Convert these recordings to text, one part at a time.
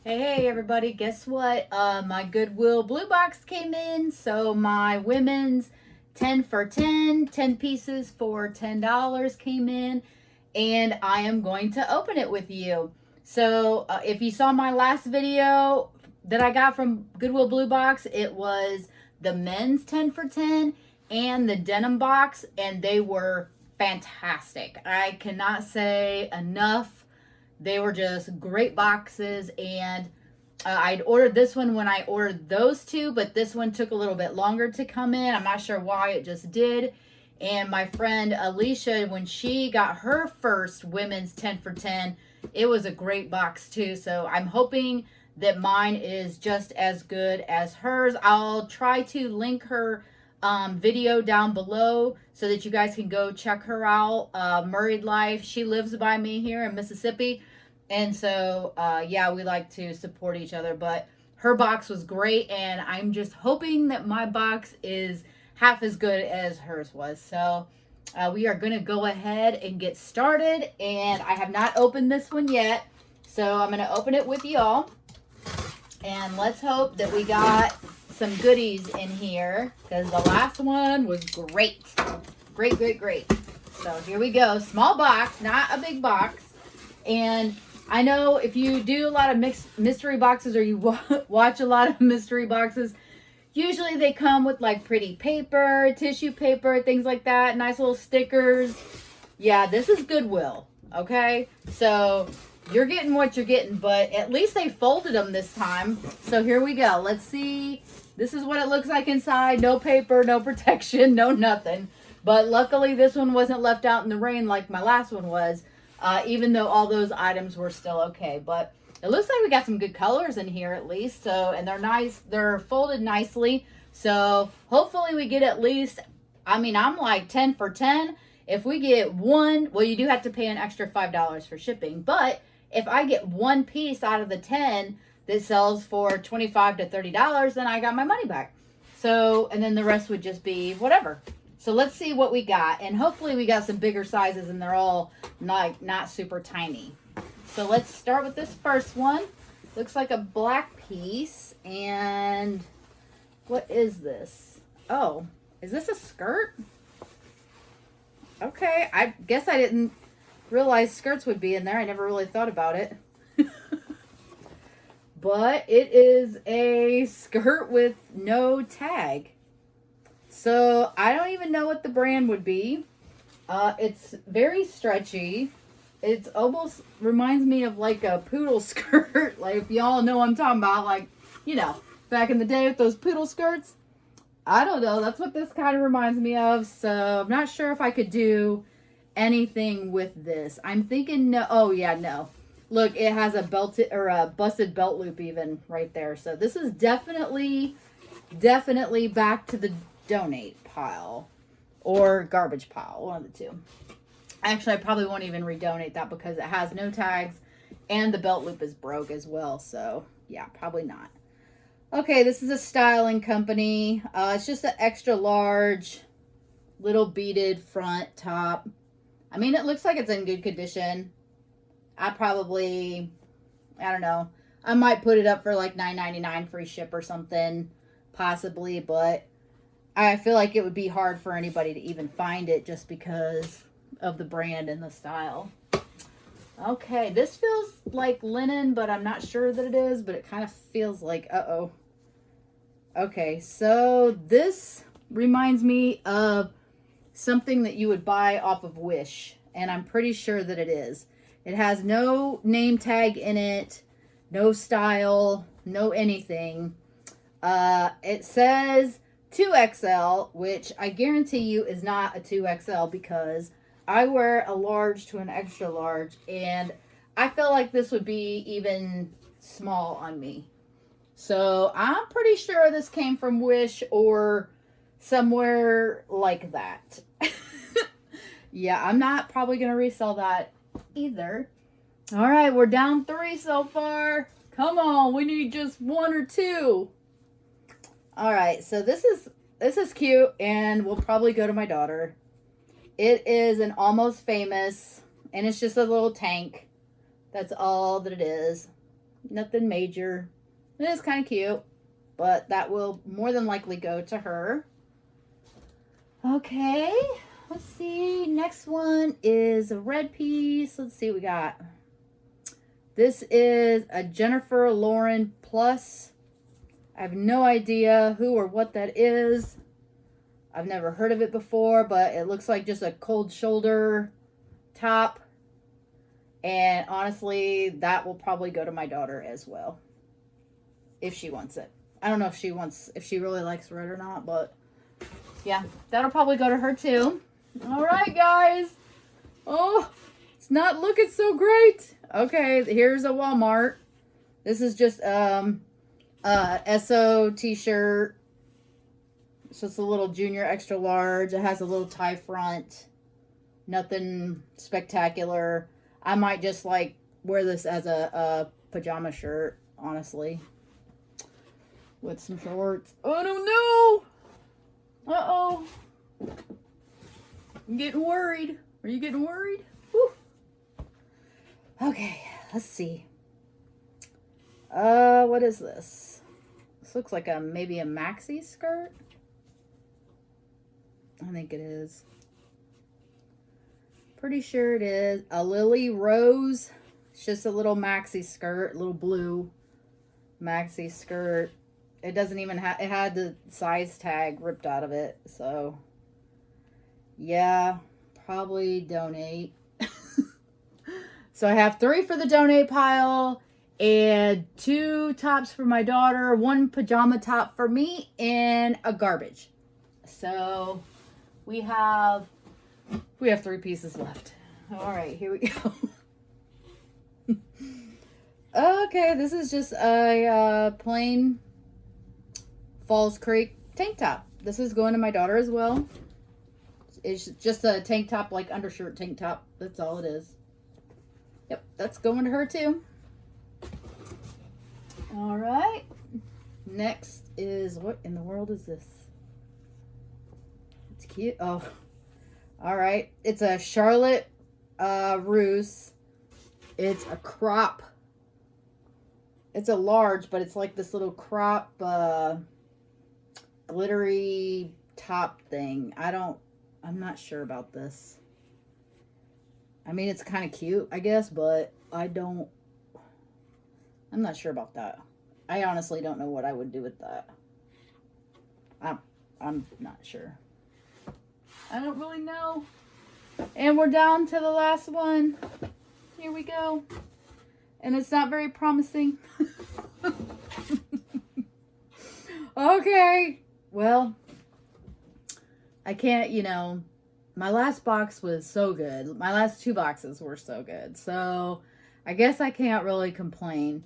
Hey everybody, guess what? My Goodwill blue box came in. So my women's 10 for 10 pieces for $10 came in, and I am going to open it with you. So if you saw my last video that I got from Goodwill blue box, it was the men's 10 for 10 and the denim box, and they were fantastic. I cannot say enough. They were just great boxes, and I'd ordered this one when I ordered those two, but this one took a little bit longer to come in. I'm not sure why, it just did. And my friend Alicia, when she got her first women's 10 for 10, it was a great box too. So I'm hoping that mine is just as good as hers. I'll try to link her video down below so that you guys can go check her out. Married Life. She lives by me here in Mississippi. And so, yeah, we like to support each other. But her box was great, and I'm just hoping that my box is half as good as hers was. So, we are going to go ahead and get started. And I have not opened this one yet, so I'm going to open it with y'all. And let's hope that we got some goodies in here, because the last one was great. Great, great, great. So here we go. Small box, not a big box. And I know if you do a lot of mystery boxes, or you watch a lot of mystery boxes, usually they come with like pretty paper, tissue paper, things like that, nice little stickers. Yeah, this is Goodwill, okay? So you're getting what you're getting, but at least they folded them this time. So here we go. Let's see. This is what it looks like inside. No paper, no protection, no nothing. But luckily this one wasn't left out in the rain like my last one was. Even though all those items were still okay. But it looks like we got some good colors in here at least. So, and they're nice. They're folded nicely. So hopefully we get at least, I mean, I'm like 10 for 10. If we get one, well, you do have to pay an extra $5 for shipping. But if I get one piece out of the 10 that sells for $25 to $30, then I got my money back. So, and then the rest would just be whatever. So let's see what we got. And hopefully we got some bigger sizes and they're all not super tiny. So let's start with this first one. Looks like a black piece. And what is this? Oh, is this a skirt? Okay, I guess I didn't realize skirts would be in there. I never really thought about it. But it is a skirt with no tag. So I don't even know what the brand would be. It's very stretchy. It's almost reminds me of like a poodle skirt. Like, if y'all know what I'm talking about, like, you know, back in the day with those poodle skirts. I don't know. That's what this kind of reminds me of. So I'm not sure if I could do anything with this. I'm thinking no. Oh yeah, no. Look, it has a belted or a busted belt loop even right there. So this is definitely back to the donate pile or garbage pile, one of the two. Actually, I probably won't even redonate that because it has no tags and the belt loop is broke as well. So yeah, probably not. Okay, this is a styling company. It's just an extra large, little beaded front top. I mean, it looks like it's in good condition. I don't know. I might put it up for like $9.99 free ship or something, possibly, but I feel like it would be hard for anybody to even find it just because of the brand and the style. Okay, this feels like linen, but I'm not sure that it is, but it kind of feels like, uh-oh. Okay, so this reminds me of something that you would buy off of Wish, and I'm pretty sure that it is. It has no name tag in it, no style, no anything. It says 2XL, which I guarantee you is not a 2XL because I wear a large to an extra large, and I feel like this would be even small on me. So I'm pretty sure this came from Wish or somewhere like that. Yeah, I'm not probably going to resell that either. All right, we're down 3 so far. Come on, we need just 1 or 2. All right, so this is cute, and will probably go to my daughter. It is an Almost Famous, and it's just a little tank. That's all that it is. nothing major. It is kind of cute, but that will more than likely go to her. Okay, let's see. Next one is a red piece. Let's see what we got. This is a Jennifer Lauren Plus. I have no idea who or what that is. I've never heard of it before, but it looks like just a cold shoulder top. And honestly, that will probably go to my daughter as well, if she wants it. I don't know if she really likes red or not, but yeah, that'll probably go to her too. All right, guys. Oh, it's not looking so great. Okay, here's a Walmart. This is just SO t-shirt. It's just a little junior extra large. It has a little tie front. Nothing spectacular. I might just like wear this as a pajama shirt, honestly, with some shorts. I don't know. Uh-oh. I'm getting worried. Are you getting worried? Whew. Okay, let's see. What is this? This looks like maybe a maxi skirt. I think it is. Pretty sure it is. A Lily Rose. It's just a little maxi skirt, little blue maxi skirt. It doesn't even have, it had the size tag ripped out of it. So, yeah, probably donate. So I have 3 for the donate pile and 2 tops for my daughter, 1 pajama top for me, and a garbage. So we have 3 pieces left. All right, here we go. Okay, this is just a plain Falls Creek tank top. This is going to my daughter as well. It's just a tank top, like undershirt tank top. That's all it is. Yep, that's going to her too. All right. Next is, what in the world is this? It's cute. Oh, all right. It's a Charlotte Russe. It's a crop. It's a large, but it's like this little crop glittery top thing. I'm not sure about this. I mean, it's kind of cute, I guess, but I'm not sure about that. I honestly don't know what I would do with that. I'm not sure. I don't really know. And we're down to the last one. Here we go. And it's not very promising. Okay. Well, I can't, my last box was so good. My last 2 boxes were so good. So I guess I can't really complain.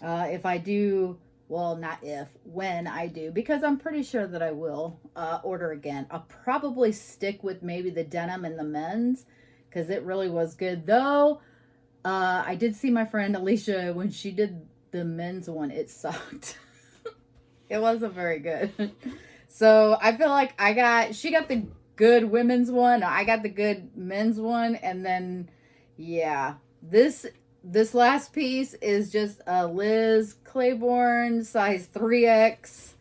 If I do, well, not if, when I do, because I'm pretty sure that I will order again. I'll probably stick with maybe the denim and the men's because it really was good. Though, I did see my friend Alicia when she did the men's one. It sucked. It wasn't very good. So I feel like she got the good women's one. I got the good men's one. And then, yeah, this last piece is just a Liz Claiborne size 3X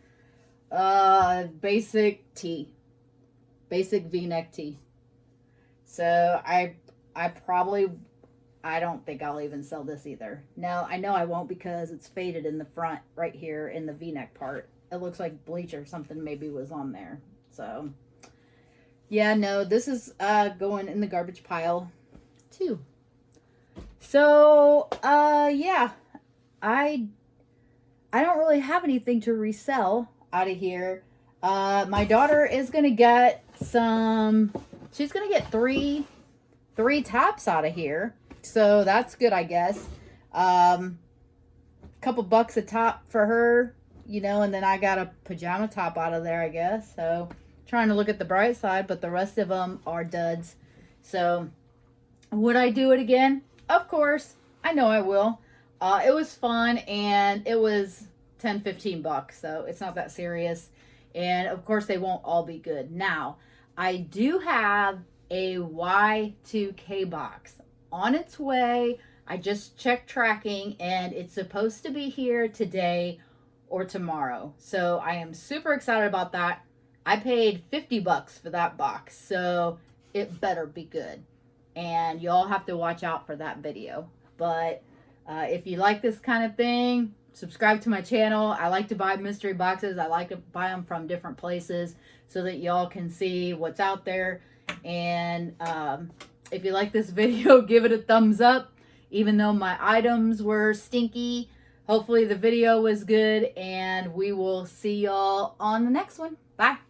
basic tee. Basic V-neck tee. So I don't think I'll even sell this either. No, I know I won't because it's faded in the front right here in the V-neck part. It looks like bleach or something maybe was on there. So, yeah, no, this is going in the garbage pile too. So, yeah, I don't really have anything to resell out of here. My daughter is going to get she's going to get three tops out of here. So that's good, I guess. Couple bucks a top for her, and then I got a pajama top out of there, I guess. So trying to look at the bright side, but the rest of them are duds. So would I do it again? Of course. I know I will. It was fun, and it was 10, 15 bucks, so it's not that serious. And of course they won't all be good. Now, I do have a Y2K box on its way. I just checked tracking and it's supposed to be here today or tomorrow. So I am super excited about that. I paid $50 for that box, so it better be good. And y'all have to watch out for that video. But if you like this kind of thing, subscribe to my channel. I like to buy mystery boxes. I like to buy them from different places so that y'all can see what's out there. And if you like this video, give it a thumbs up. Even though my items were stinky, hopefully the video was good, and we will see y'all on the next one. Bye.